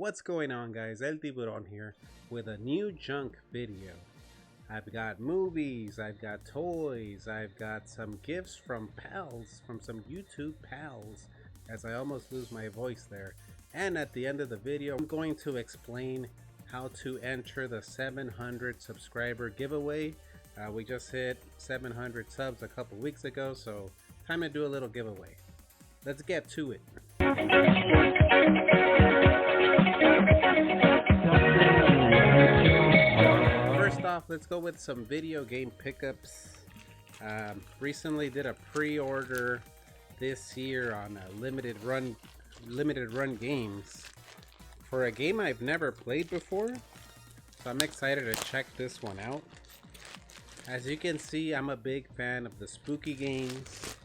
What's going on, guys? El Tiburon here with a new junk video. I've got movies, I've got toys, I've got some gifts from pals, from some YouTube pals, as I almost lose my voice there. And at the end of the video, I'm going to explain how to enter the 700 subscriber giveaway. We just hit 700 subs a couple weeks ago, so time to do a little giveaway. Let's get to it. First off, let's go with some video game pickups. Recently did a pre-order this year on a limited run games for a game I've never played before, so I'm excited to check this one out. As you can see, I'm a big fan of the spooky games,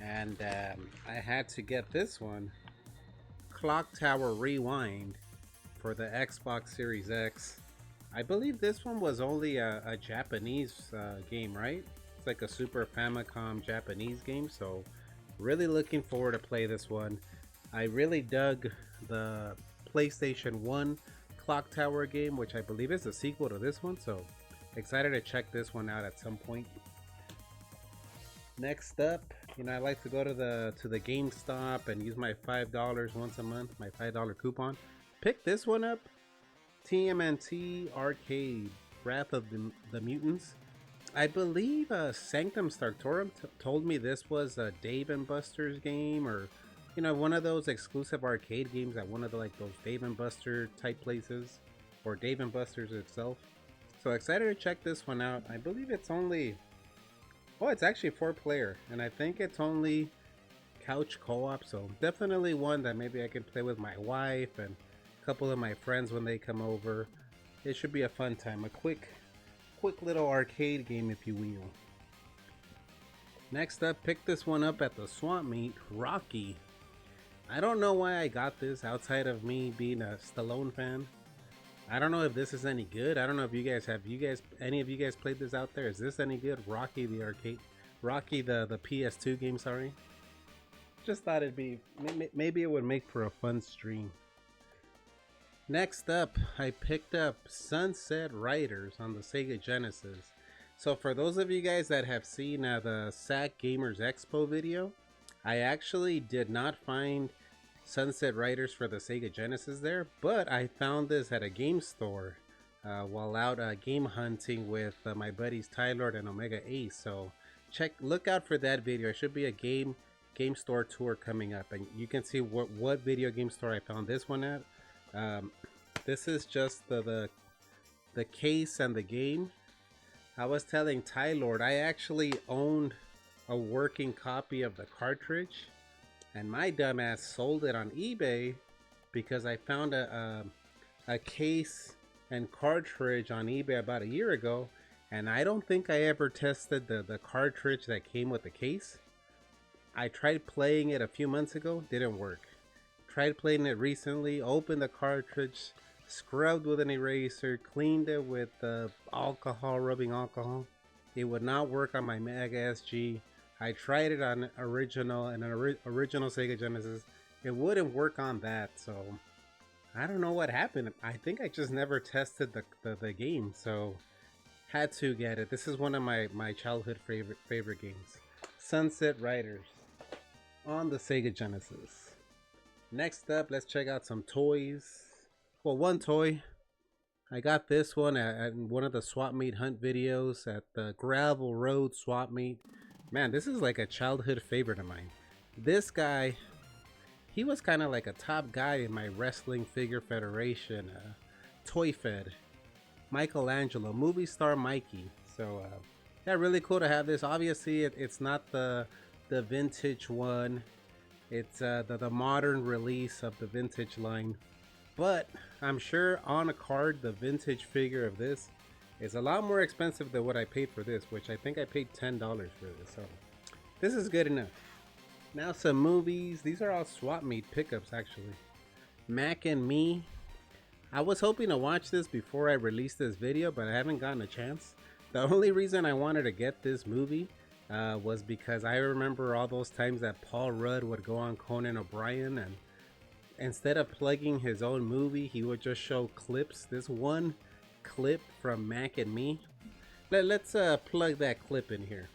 and I had to get this one, Clock Tower Rewind, for the Xbox Series X. I believe this one was only a Japanese game, right? It's like a Super Famicom Japanese game, so really looking forward to play this one. I really dug the PlayStation 1 Clock Tower game, which I believe is a sequel to this one, so excited to check this one out at some point. Next up, I like to go to the GameStop and use my $5 once a month, my $5 coupon. Pick this one up, TMNT Arcade, Wrath of the Mutants. I believe Sanctum Sanctorum told me this was a Dave & Buster's game, or one of those exclusive arcade games at one of those Dave & Buster type places, or Dave & Buster's itself. So excited to check this one out. I believe it's only, it's actually 4-player, and I think it's only couch co-op, so definitely one that maybe I can play with my wife and a couple of my friends when they come over. It should be a fun time, a quick little arcade game, if you will. Next up, pick this one up at the swap meet, Rocky. I don't know why I got this outside of me being a Stallone fan. I don't know if this is any good. I don't know if any of you guys played this out there. Is this any good? Rocky the arcade, Rocky the PS2 game, sorry. Just thought it'd be, maybe it would make for a fun stream. Next up, I picked up Sunset Riders on the Sega Genesis. So for those of you guys that have seen the SAC Gamers Expo video, I actually did not find Sunset Riders for the Sega Genesis there, but I found this at a game store while out game hunting with my buddies Tylord and Omega Ace. So look out for that video. It should be a game store tour coming up, and you can see what video game store I found this one at. This is just the case and the game. I was telling Tylord I actually owned a working copy of the cartridge, and my dumbass sold it on eBay because I found a case and cartridge on eBay about a year ago, and I don't think I ever tested the cartridge that came with the case. I tried playing it a few months ago, didn't work. Tried playing it recently, opened the cartridge, scrubbed with an eraser, cleaned it with rubbing alcohol. It would not work on my Mega SG. I tried it on original Sega Genesis. It wouldn't work on that, so I don't know what happened. I think I just never tested the game, so had to get it. This is one of my childhood favorite games. Sunset Riders on the Sega Genesis. Next up, let's check out some toys. Well, one toy. I got this one at one of the swap meet hunt videos at the Gravel Road swap meet. Man, this is like a childhood favorite of mine. This guy, he was kind of like a top guy in my Wrestling Figure Federation Toy Fed. Michelangelo, movie star Mikey. So yeah, really cool to have this. Obviously it's not the vintage one. It's the modern release of the vintage line, but I'm sure on a card the vintage figure of this is a lot more expensive than what I paid for this, which I think I paid $10 for this, so this is good enough. Now some movies. These are all swap meet pickups actually. Mac and Me. I was hoping to watch this before I released this video, but I haven't gotten a chance. The only reason I wanted to get this movie was because I remember all those times that Paul Rudd would go on Conan O'Brien, and instead of plugging his own movie, he would just show clips. This one clip from Mac and Me. Let's plug that clip in here.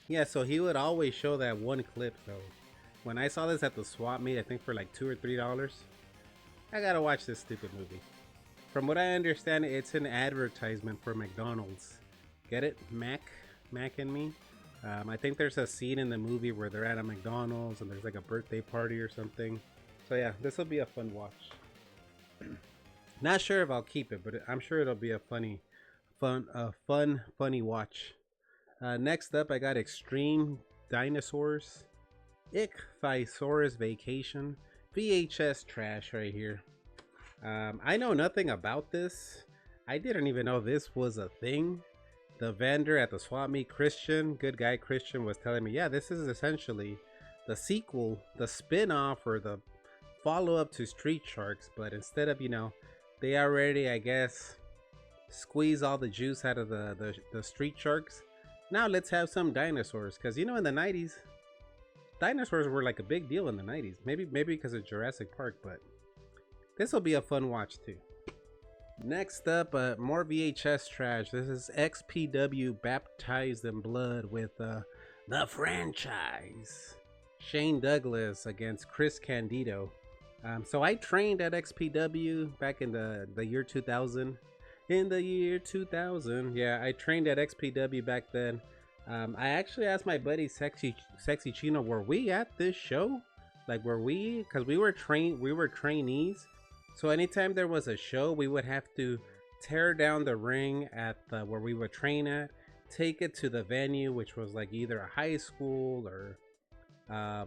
Yeah, so he would always show that one clip though. When I saw this at the swap meet, I think for like $2 or $3, I gotta watch this stupid movie. From what I understand, it's an advertisement for McDonald's. Get it? Mac and Me. I think there's a scene in the movie where they're at a McDonald's and there's like a birthday party or something. So yeah, this will be a fun watch. Not sure if I'll keep it, but I'm sure it'll be a funny watch. Next up, I got Extreme Dinosaurs. Ichthyosaurus Vacation. VHS trash right here. I know nothing about this. I didn't even know this was a thing. The vendor at the swap meet, Christian, good guy Christian, was telling me, yeah, this is essentially the sequel, the spin-off, or the follow-up to Street Sharks, but instead of, they already, I guess, squeeze all the juice out of the Street Sharks. Now let's have some dinosaurs, because in the 90s, dinosaurs were like a big deal in the 90s. Maybe because of Jurassic Park, but this will be a fun watch too. Next up, more VHS trash. This is XPW Baptized in Blood with the franchise. Shane Douglas against Chris Candido. So I trained at XPW back in the year 2000. In the year 2000, yeah, I trained at XPW back then. I actually asked my buddy Sexy Chino, were we at this show? Like, were we? Because we were trainees. So anytime there was a show, we would have to tear down the ring at where we would train at, take it to the venue, which was like either a high school or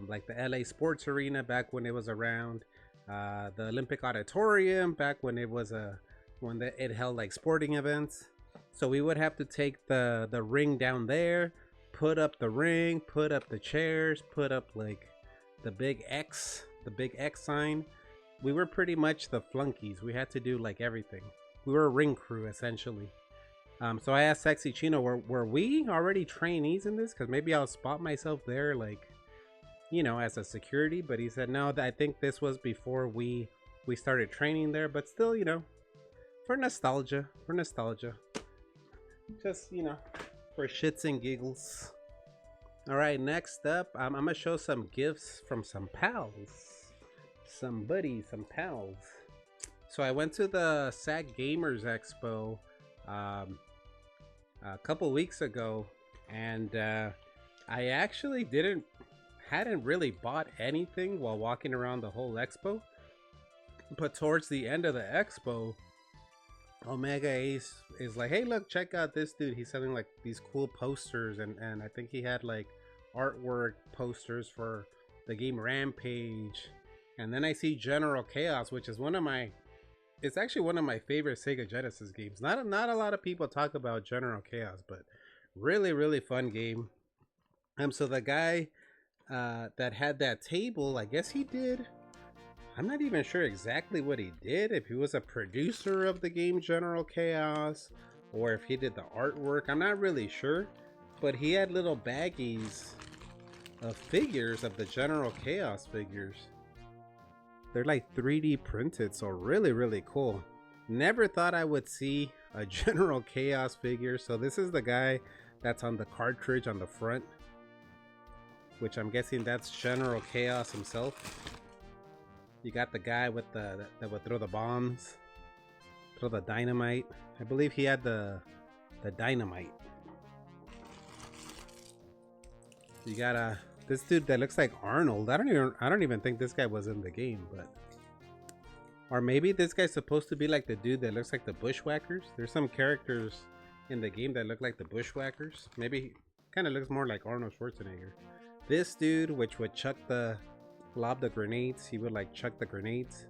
like the LA Sports Arena back when it was around, the Olympic Auditorium back when it was it held like sporting events. So we would have to take the ring down there, put up the ring, put up the chairs, put up like the big X sign. We were pretty much the flunkies. We had to do like everything. We were a ring crew essentially. So I asked Sexy Chino, were we already trainees in this? Because maybe I'll spot myself there, like, as a security. But he said no. I think this was before we started training there. But still, for nostalgia, just for shits and giggles. All right, next up, I'm gonna show some gifts from some pals. Some buddies, some pals. So I went to the SAC Gamers Expo a couple weeks ago, and I actually hadn't really bought anything while walking around the whole expo. But towards the end of the expo, Omega Ace is like, hey, look, check out this dude. He's selling like these cool posters, and I think he had like artwork posters for the game Rampage. And then I see General Chaos, which is it's actually one of my favorite Sega Genesis games. Not a lot of people talk about General Chaos, but really, really fun game. So the guy that had that table, I guess he did, I'm not even sure exactly what he did, if he was a producer of the game General Chaos, or if he did the artwork. I'm not really sure, but he had little baggies of figures of the General Chaos figures. They're like 3D printed, so really, really cool. Never thought I would see a General Chaos figure. So this is the guy that's on the cartridge on the front, which I'm guessing that's General Chaos himself. You got the guy with that would throw the bombs, throw the dynamite. I believe he had the dynamite. You got this dude that looks like Arnold. I don't even think this guy was in the game, but or maybe this guy's supposed to be like the dude that looks like the Bushwhackers. There's some characters in the game that look like the Bushwhackers. Maybe kind of looks more like Arnold Schwarzenegger. This dude, which would lob the grenades, he would like chuck the grenades.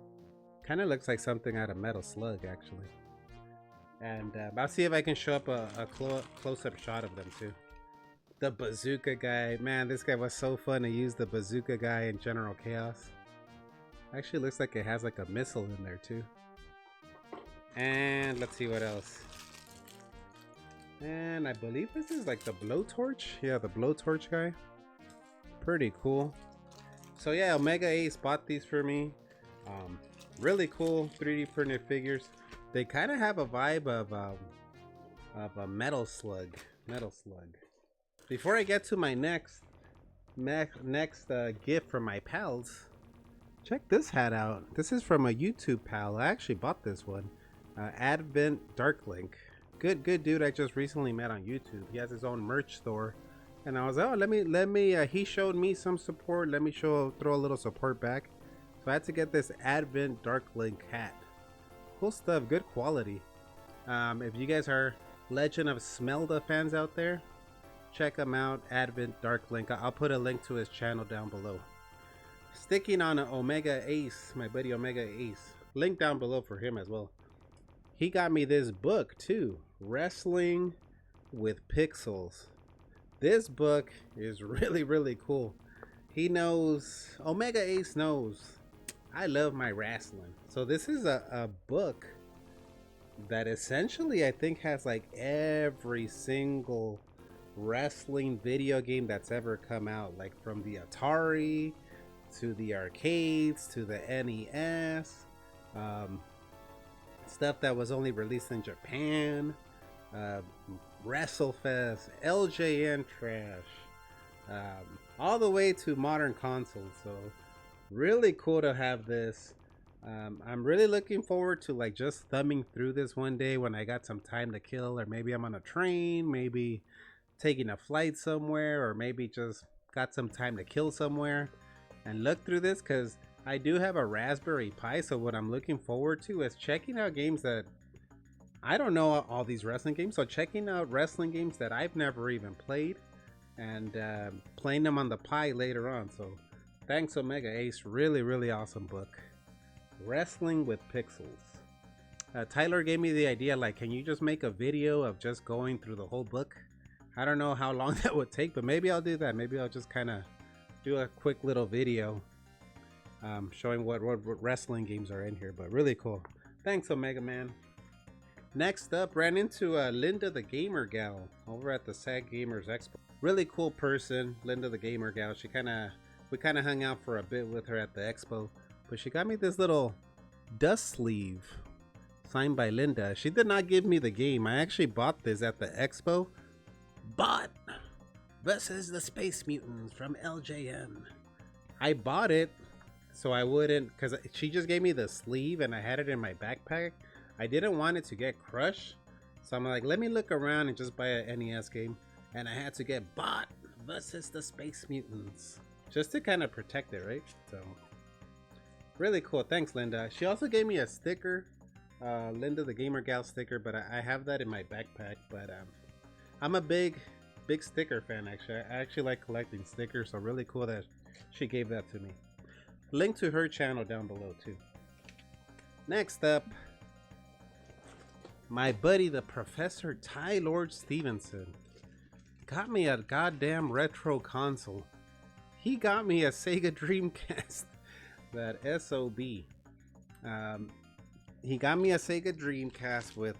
Kind of looks like something out of Metal Slug, actually. And I'll see if I can show up a close-up shot of them too. The bazooka guy. Man, this guy was so fun to use, the bazooka guy in General Chaos. Actually looks like it has like a missile in there too. And let's see what else. And I believe this is like the blowtorch. Yeah, the blowtorch guy. Pretty cool. So yeah, Omega Ace bought these for me. Really cool 3D printed figures. They kind of have a vibe of a metal slug. Before I get to my next gift from my pals, check this hat out. This is from a YouTube pal. I actually bought this one. Advent Darklink. Good dude I just recently met on YouTube. He has his own merch store. And I was like, oh, let me, he showed me some support. Let me throw a little support back. So I had to get this Advent Darklink hat. Cool stuff, good quality. If you guys are Legend of Smelda fans out there, check him out, Advent Darklink. I'll put a link to his channel down below. Sticking on an Omega Ace, my buddy Omega Ace. Link down below for him as well. He got me this book too, Wrestling with Pixels. This book is really cool. He knows, Omega Ace knows, I love my wrestling. So this is a book that essentially I think has like every single wrestling video game that's ever come out, like from the Atari to the arcades to the NES, stuff that was only released in Japan, WrestleFest, LJN trash, all the way to modern consoles. So really cool to have this. I'm really looking forward to like just thumbing through this one day when I got some time to kill, or maybe I'm on a train, maybe taking a flight somewhere, or maybe just got some time to kill somewhere and look through this, because I do have a Raspberry Pi. So what I'm looking forward to is checking out games that I don't know, all these wrestling games, so checking out wrestling games that I've never even played and playing them on the Pi later on. So thanks Omega Ace, really awesome book, Wrestling with Pixels. Tyler gave me the idea, like, can you just make a video of just going through the whole book? I don't know how long that would take, but maybe I'll do that. Maybe I'll just kind of do a quick little video showing what wrestling games are in here. But really cool. Thanks Omega Man. Next up, ran into Linda the Gamer Gal over at the SAG Gamers Expo. Really cool person, Linda the Gamer Gal. We kind of hung out for a bit with her at the expo, but she got me this little dust sleeve signed by Linda. She did not give me the game. I actually bought this at the expo. Bot versus the Space Mutants from LJN. I bought it so I wouldn't, because she just gave me the sleeve and I had it in my backpack. I didn't want it to get crushed, so I'm like, let me look around and just buy an NES game. And I had to get Bot versus the Space Mutants, just to kind of protect it, right? So really cool. Thanks Linda. She also gave me a sticker, Linda the Gamer Gal sticker, but I have that in my backpack. But I'm a big sticker fan. Actually, I actually like collecting stickers, so really cool that she gave that to me. Link to her channel down below too. Next up, my buddy the Professor Tylord Stevenson got me a goddamn retro console. He got me a Sega Dreamcast, that SOB. He got me a Sega Dreamcast with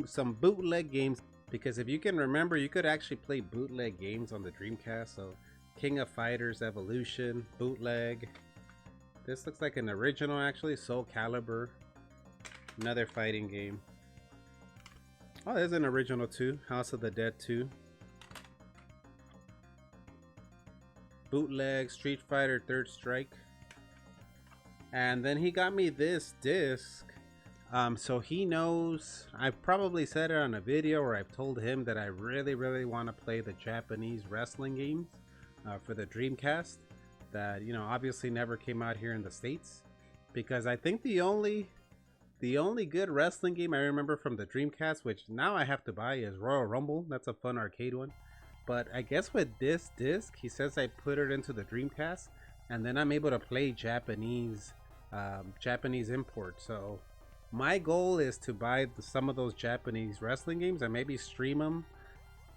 some bootleg games, because if you can remember, you could actually play bootleg games on the Dreamcast. So King of Fighters Evolution, bootleg. This looks like an original actually, Soul Calibur, another fighting game. Oh, there's an original too, House of the Dead 2. Bootleg, Street Fighter Third Strike. And then he got me this disc. So he knows, I've probably said it on a video, or I've told him that I really want to play the Japanese wrestling games for the Dreamcast that, you know, obviously never came out here in the States. Because I think the only good wrestling game I remember from the Dreamcast, which now I have to buy, is Royal Rumble. That's a fun arcade one. But I guess with this disc, he says I put it into the Dreamcast, and then I'm able to play Japanese import. So my goal is to buy some of those Japanese wrestling games and maybe stream them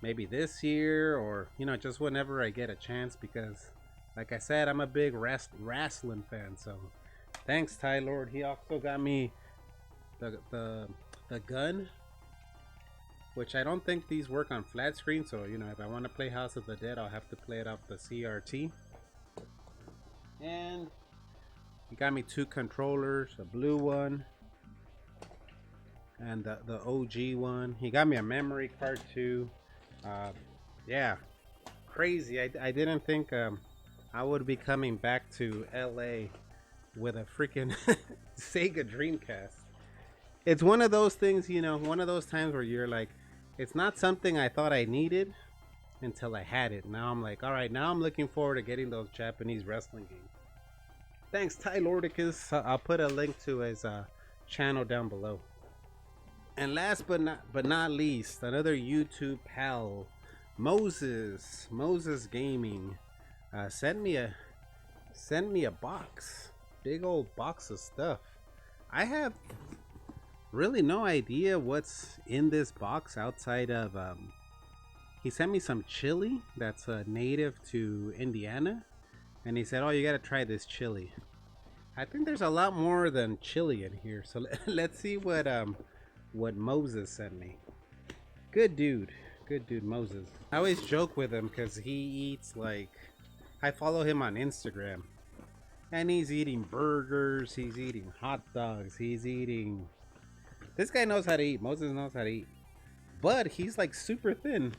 maybe this year, or you know, just whenever I get a chance, because like I said, I'm a big wrestling fan. So thanks, Tylord. He also got me the gun, which I don't think these work on flat screen. So you know, if I want to play House of the Dead, I'll have to play it off the CRT. And he got me 2 controllers, a blue one and the OG one. He got me a memory card too. Yeah, crazy. I didn't think I would be coming back to LA with a freaking Sega Dreamcast. It's one of those things, you know, one of those times where you're like, it's not something I thought I needed until I had it. Now I'm like, all right, now I'm looking forward to getting those Japanese wrestling games. Thanks, Tylordicus. I'll put a link to his channel down below. And last but not least, another YouTube pal, Moses Gaming, sent me a box, big old box of stuff. I have really no idea what's in this box outside of he sent me some chili that's native to Indiana, and he said, oh, you gotta try this chili. I think there's a lot more than chili in here, so let's see what Moses sent me. Good dude Moses. I always joke with him because he eats, like, I follow him on Instagram, and he's eating burgers, he's eating hot dogs, he's eating, this guy knows how to eat. Moses knows how to eat, but he's like super thin.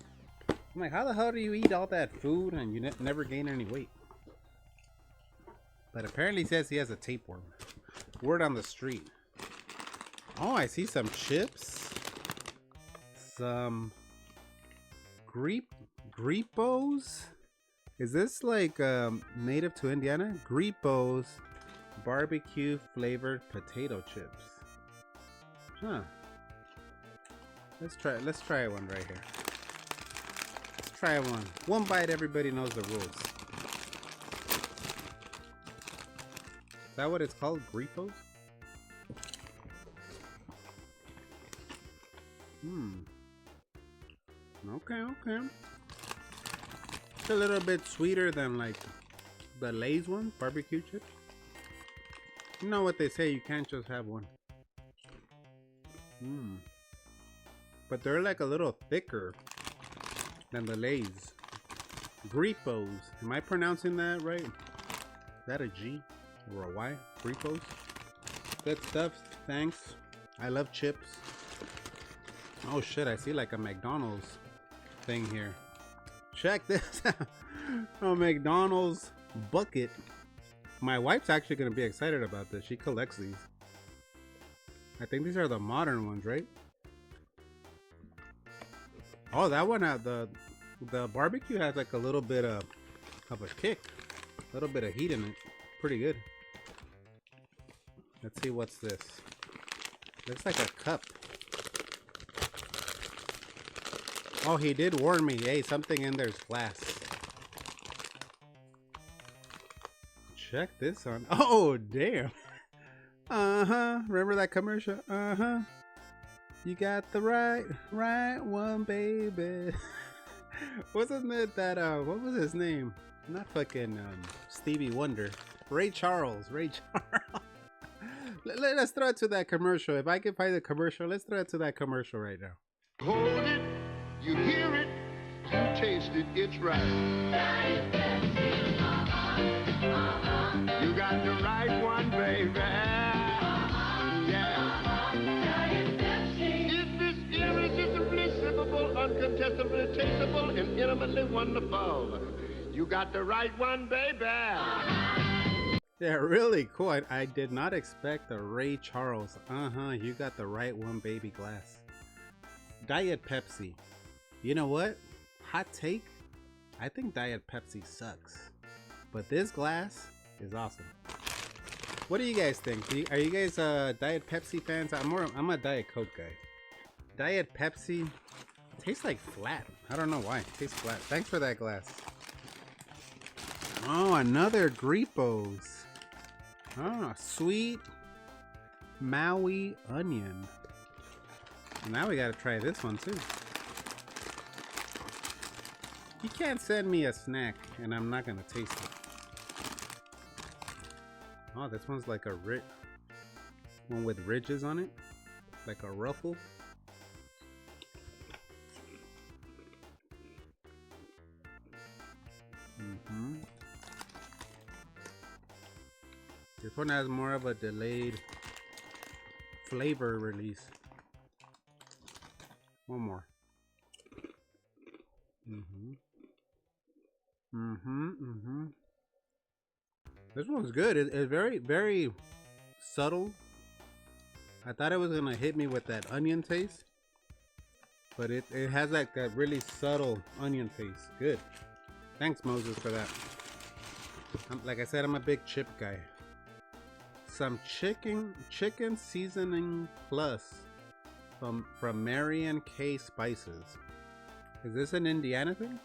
I'm like, how the hell do you eat all that food and you never gain any weight? But apparently he says he has a tapeworm. Word on the street. Oh, I see some chips. Some Gripos? Is this like native to Indiana? Gripos barbecue flavored potato chips. Huh. Let's try one right here. Let's try one. One bite, everybody knows the rules. Is that what it's called? Gripos? Okay. It's a little bit sweeter than like the Lay's one, barbecue chips. You know what they say, you can't just have one. But they're like a little thicker than the Lay's. Gripos. Am I pronouncing that right? Is that a G or a Y? Gripos? Good stuff. Thanks. I love chips. Oh shit, I see like a McDonald's thing here. Check this out. A McDonald's bucket. My wife's actually gonna be excited about this. She collects these. I think these are the modern ones, right? Oh, that one had the barbecue has like a little bit of a kick, a little bit of heat in it. Pretty good. Let's see what's this. Looks like a cup. Oh, he did warn me. Hey, something in there's glass. Check this on. Oh, damn. Remember that commercial? You got the right one, baby. Wasn't it that, what was his name? Not fucking, Stevie Wonder. Ray Charles. Let's throw it to that commercial. If I can find the commercial, let's throw it to that commercial right now. Hold it, you hear it, you taste it, it's right. You got the right one, baby. Yeah. Is this irresistibly sippable, uncontestably tasteable, and intimately wonderful? You got the right one, baby. Yeah, really cool. I did not expect the Ray Charles. You got the right one, baby glass. Diet Pepsi. You know what? Hot take. I think Diet Pepsi sucks. But this glass is awesome. What do you guys think? Are you guys Diet Pepsi fans? I'm a Diet Coke guy. Diet Pepsi tastes like flat. I don't know why. It tastes flat. Thanks for that glass. Oh, another Gripos. Oh, sweet Maui onion. Now we gotta try this one too. You can't send me a snack and I'm not gonna taste it. Oh, this one's like a one with ridges on it, like a ruffle. This one has more of a delayed flavor release. One more. This one's good. It's very, very subtle. I thought it was gonna hit me with that onion taste, but it has like that really subtle onion taste. Good. Thanks, Moses, for that. Like I said, I'm a big chip guy. Some chicken seasoning plus from Marion K Spices. Is this an Indiana thing?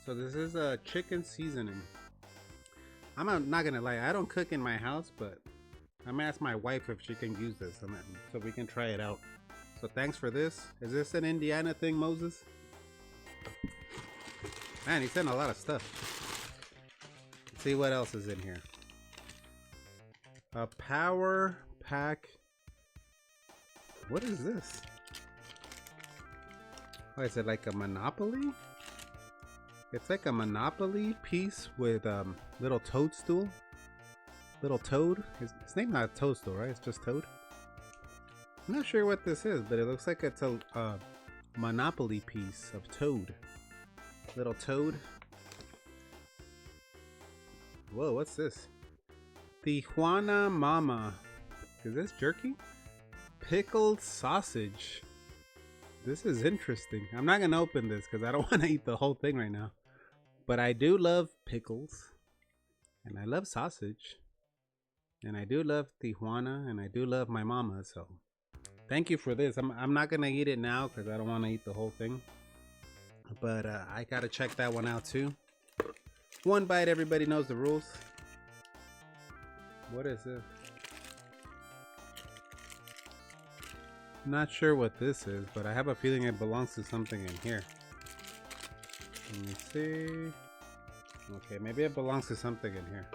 So this is a chicken seasoning. I'm not gonna lie, I don't cook in my house, but I'm gonna ask my wife if she can use this so we can try it out. So thanks for this. Is this an Indiana thing, Moses? Man, he sent a lot of stuff. Let's see what else is in here. A power pack. What is this? Oh, is it like a Monopoly? It's like a Monopoly piece with little toadstool. Little toad. His name's not Toadstool, right? It's just Toad. I'm not sure what this is, but it looks like it's a Monopoly piece of Toad. Little Toad. Whoa, what's this? Tijuana Mama. Is this jerky? Pickled sausage. This is interesting. I'm not gonna open this because I don't want to eat the whole thing right now. But I do love pickles. And I love sausage. And I do love Tijuana. And I do love my mama. So thank you for this. I'm not gonna eat it now because I don't want to eat the whole thing. But I gotta check that one out too. One bite, everybody knows the rules. What is this? Not sure what this is, but I have a feeling it belongs to something in here. Let me see. Okay, maybe it belongs to something in here.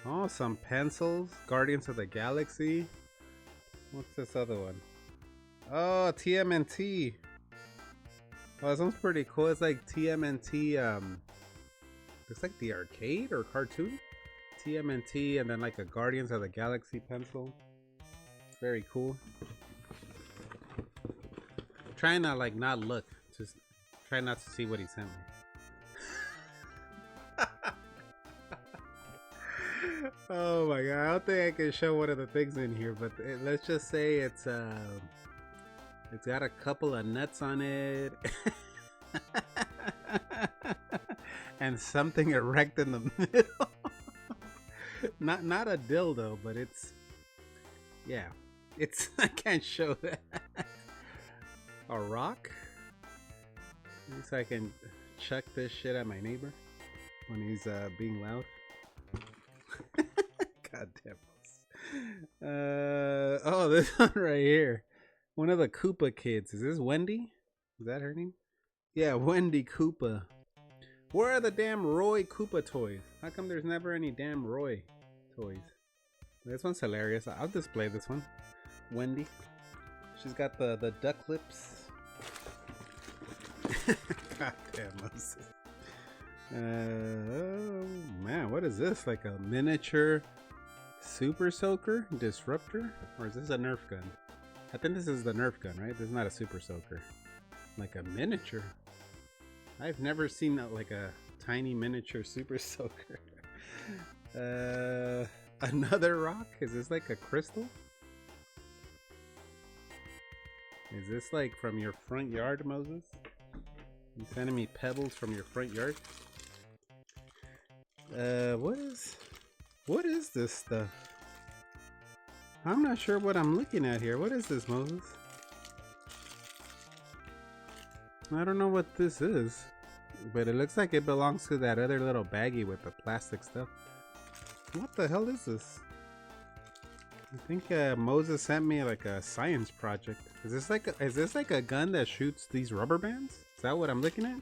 Oh, some pencils. Guardians of the Galaxy. What's this other one? Oh, TMNT. Oh, this one's pretty cool. It's like TMNT, looks like the arcade or cartoon. TMNT and then like a Guardians of the Galaxy pencil. Very cool. I'm trying to like not look. Just try not to see what he sent me. Oh my god, I don't think I can show one of the things in here, but let's just say it's got a couple of nuts on it. And something erect in the middle. not a dildo, but it's, yeah, it's, I can't show that. A rock? At least I can chuck this shit at my neighbor when he's being loud. God damn this. Oh, this one right here. One of the Koopa kids. Is this Wendy? Is that her name? Yeah, Wendy Koopa. Where are the damn Roy Koopa toys? How come there's never any damn Roy toys? This one's hilarious. I'll display this one. Wendy. She's got the duck lips. God damn us. Oh man, what is this? Like a miniature super soaker disruptor? Or is this a Nerf gun? I think this is the Nerf gun, right? This is not a super soaker. Like a miniature. I've never seen like a tiny miniature super soaker. Another rock? Is this like a crystal? Is this like from your front yard, Moses? You sending me pebbles from your front yard? What is this stuff? I'm not sure what I'm looking at here. What is this, Moses? I don't know what this is, but it looks like it belongs to that other little baggie with the plastic stuff. What the hell is this? I think Moses sent me like a science project. Is this like a gun that shoots these rubber bands? Is that what I'm looking at?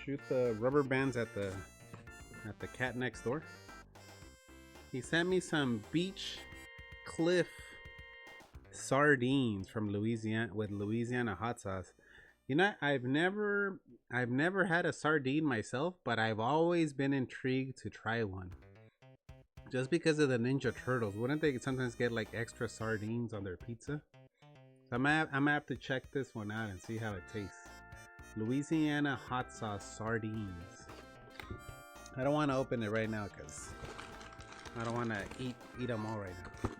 Shoot the rubber bands at the cat next door. He sent me some beach cliff sardines from Louisiana with Louisiana hot sauce. You know, I've never had a sardine myself, but I've always been intrigued to try one. Just because of the Ninja Turtles, wouldn't they sometimes get like extra sardines on their pizza? So I'm gonna have to check this one out and see how it tastes. Louisiana hot sauce sardines. I don't want to open it right now because I don't want to eat them all right now.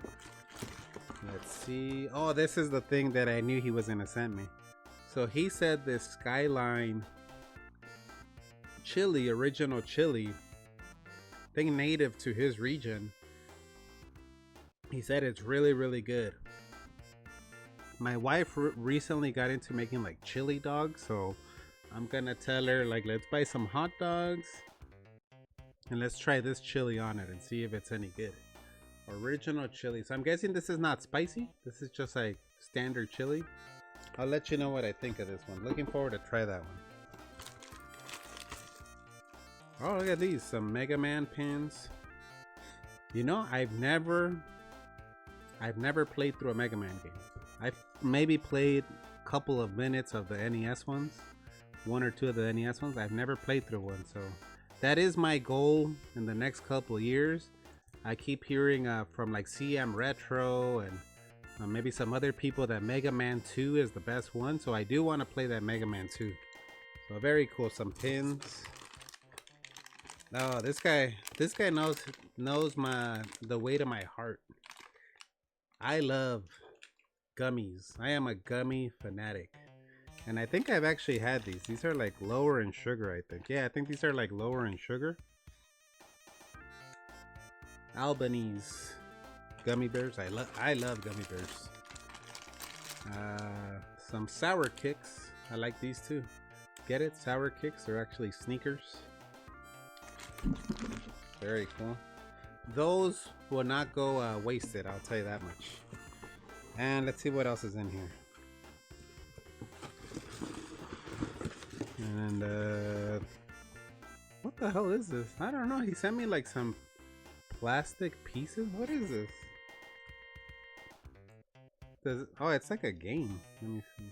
Let's see. Oh, this is the thing that I knew he was gonna send me. So he said this Skyline chili, original chili, thing native to his region. He said it's really, really good. My wife recently got into making like chili dogs, so I'm gonna tell her like, let's buy some hot dogs and let's try this chili on it and see if it's any good. Original chili. So I'm guessing this is not spicy. This is just like standard chili. I'll let you know what I think of this one. Looking forward to try that one. Oh, look at these, some Mega Man pins. You know, I've never played through a Mega Man game. I've maybe played a couple of minutes of the NES ones, one or two of the NES ones. I've never played through one, so that is my goal in the next couple of years. I keep hearing from like CM Retro and maybe some other people that Mega Man 2 is the best one, so I do want to play that Mega Man 2. So very cool. Some pins. Oh, this guy knows the way to my heart. I love gummies. I am a gummy fanatic. And I think I've actually had these. These are like lower in sugar, I think. Yeah, I think these are like lower in sugar. Albanese gummy bears. I love gummy bears. Some sour kicks. I like these too. Get it? Sour kicks are actually sneakers. Very cool. Those will not go wasted, I'll tell you that much. And let's see what else is in here. And what the hell is this? I don't know. He sent me like some plastic pieces. What is this? Oh, it's like a game. Let me see.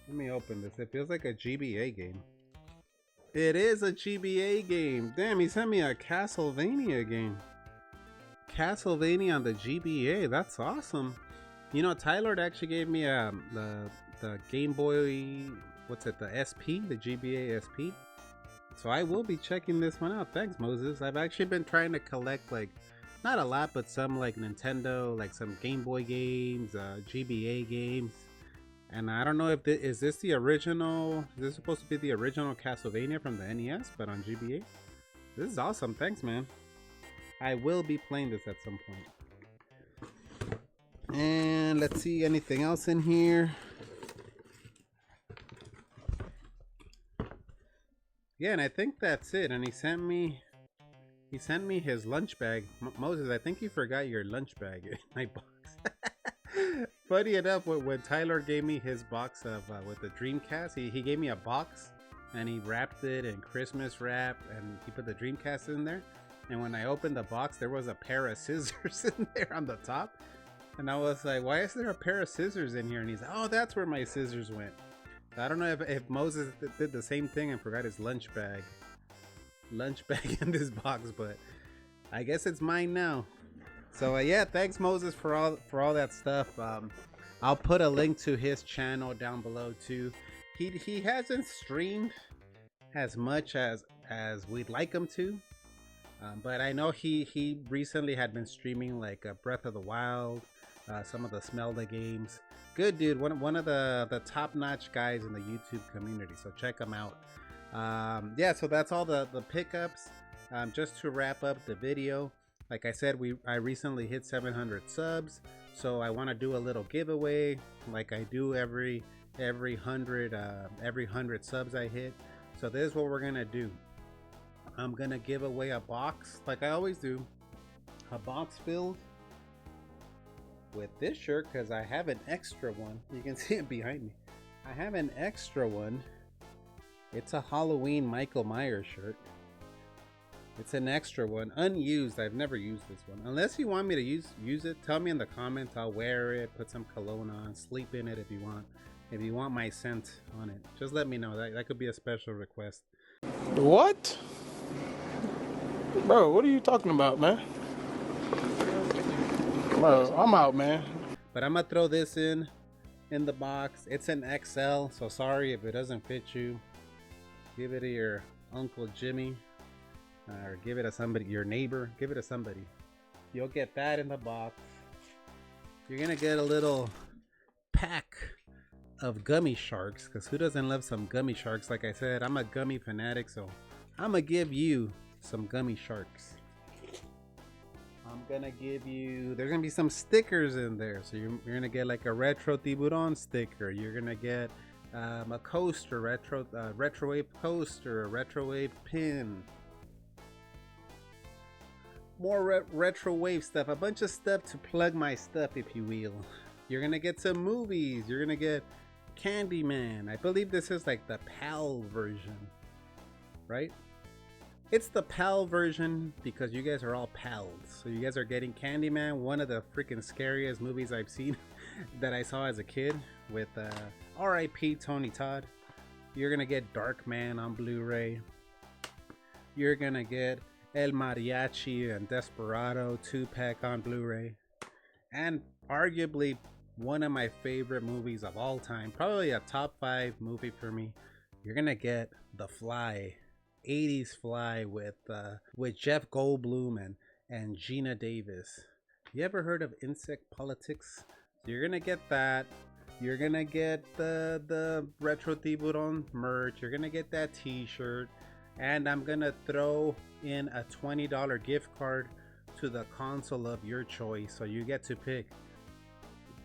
Let me open this. It feels like a GBA game. It is a GBA game. Damn, he sent me a Castlevania game. Castlevania on the GBA. That's awesome. You know, Tylord actually gave me the Game Boy. What's it? The SP, the GBA SP. So I will be checking this one out. Thanks, Moses. I've actually been trying to collect like not a lot, but some like Nintendo, like some Game Boy games, GBA games. And I don't know if is this the original. Is this supposed to be the original Castlevania from the NES, but on GBA? This is awesome. Thanks, man. I will be playing this at some point. And let's see, anything else in here? Yeah, and I think that's it. And he sent me his lunch bag. Moses, I think you forgot your lunch bag in my box. Funny enough, when Tylord gave me his box of with the Dreamcast, he gave me a box and he wrapped it in Christmas wrap and he put the Dreamcast in there. And when I opened the box, there was a pair of scissors in there on the top. And I was like, why is there a pair of scissors in here? And he's like, oh, that's where my scissors went. I don't know if Moses did the same thing and forgot his lunch bag in this box, but I guess it's mine now. So yeah, thanks Moses for all that stuff. I'll put a link to his channel down below too. He hasn't streamed as much as we'd like him to, but I know he recently had been streaming like Breath of the Wild, some of the Smelda games. Good dude, one of the top-notch guys in the YouTube community, so check him out. Yeah, so that's all the pickups. Just to wrap up the video, like I said, I recently hit 700 subs, so I want to do a little giveaway like I do every 100 subs I hit. So this is what we're gonna do. I'm gonna give away a box like I always do a box filled with this shirt because I have an extra one. You can see it behind me. I have an extra one. It's a Halloween Michael Myers shirt. It's an extra one, unused. I've never used this one. Unless you want me to use it, tell me in the comments. I'll wear it, put some cologne on, sleep in it if you want. If you want my scent on it, just let me know. That could be a special request. What? Bro, what are you talking about, man? Bro, I'm out, man. But I'm gonna throw this in the box. It's an XL, so sorry if it doesn't fit you. Give it to your Uncle Jimmy, or give it to somebody, your neighbor. Give it to somebody. You'll get that in the box. You're gonna get a little pack of gummy sharks, because who doesn't love some gummy sharks? Like I said, I'm a gummy fanatic, so I'm gonna give you some gummy sharks. I'm gonna give you, there's gonna be some stickers in there, so you're gonna get like a retro tiburon sticker. You're gonna get a coaster, retrowave coaster, a retrowave pin, more retrowave stuff, a bunch of stuff to plug my stuff, if you will. You're gonna get some movies. You're gonna get Candyman. I believe this is like the PAL version, right? It's the PAL version because you guys are all pals. So you guys are getting Candyman, one of the freaking scariest movies I've seen that I saw as a kid, with R.I.P. Tony Todd. You're gonna get Darkman on Blu-ray. You're gonna get El Mariachi and Desperado 2-pack on Blu-ray. And arguably one of my favorite movies of all time, probably a top 5 movie for me. You're gonna get The Fly, 80s Fly with Jeff Goldblum and Gina Davis. You ever heard of Insect Politics? So you're gonna get that. You're gonna get the Retro Tiburon merch. You're gonna get that t-shirt, and I'm gonna throw in a $20 gift card to the console of your choice. So you get to pick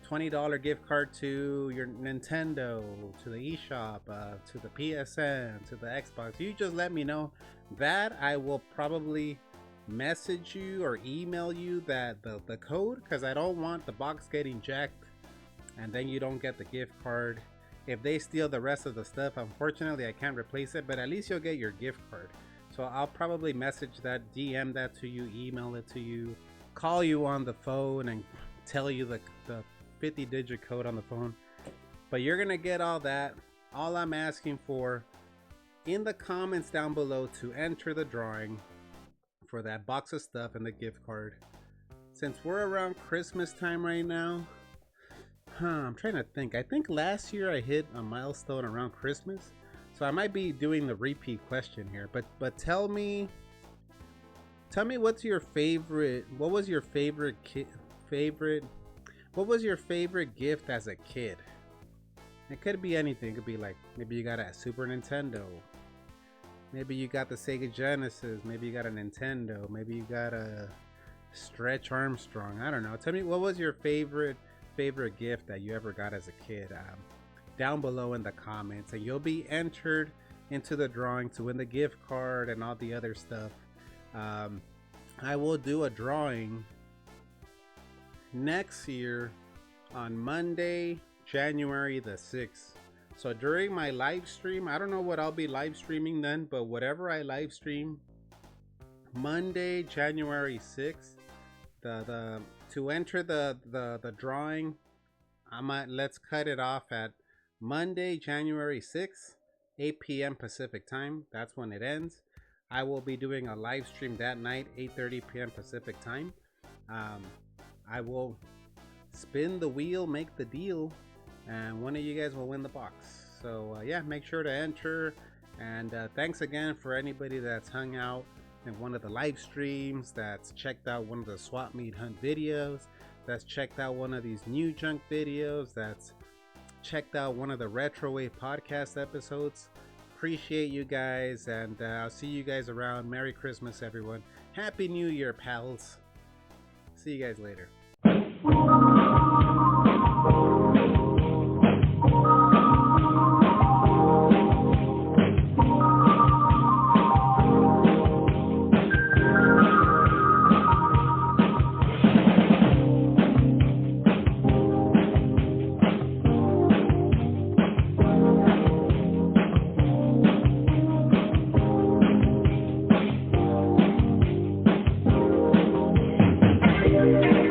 $20 gift card to your Nintendo, to the eShop, to the PSN, to the Xbox. You just let me know. That I will probably message you or email you that the code, because I don't want the box getting jacked and then you don't get the gift card. If they steal the rest of the stuff, unfortunately I can't replace it, but at least you'll get your gift card. So I'll probably message that, DM that to you, email it to you, call you on the phone and tell you the 50-digit code on the phone. But you're gonna get all that. All I'm asking for in the comments down below to enter the drawing for that box of stuff and the gift card. Since we're around Christmas time right now, I'm trying to think. I think last year I hit a milestone around Christmas, so I might be doing the repeat question here. But tell me what's your favorite? What was your favorite What was your favorite gift as a kid? It could be anything. It could be like, maybe you got a Super Nintendo. Maybe you got the Sega Genesis. Maybe you got a Nintendo. Maybe you got a Stretch Armstrong. I don't know. Tell me, what was your favorite gift that you ever got as a kid? Down below in the comments, and you'll be entered into the drawing to win the gift card and all the other stuff. I will do a drawing next year on Monday, January the 6th. So during my live stream, I don't know what I'll be live streaming then, but whatever I live stream Monday, January 6th, to enter the drawing, let's cut it off at Monday, January 6th, 8 p.m. Pacific time. That's when it ends. I will be doing a live stream that night, 8:30 p.m. Pacific time. I will spin the wheel, make the deal, and one of you guys will win the box. So yeah, make sure to enter. And thanks again for anybody that's hung out in one of the live streams, that's checked out one of the swap meet hunt videos, that's checked out one of these new junk videos, that's checked out one of the Retrowave podcast episodes. Appreciate you guys, and I'll see you guys around. Merry Christmas, everyone. Happy New Year, pals. See you guys later. Thank you.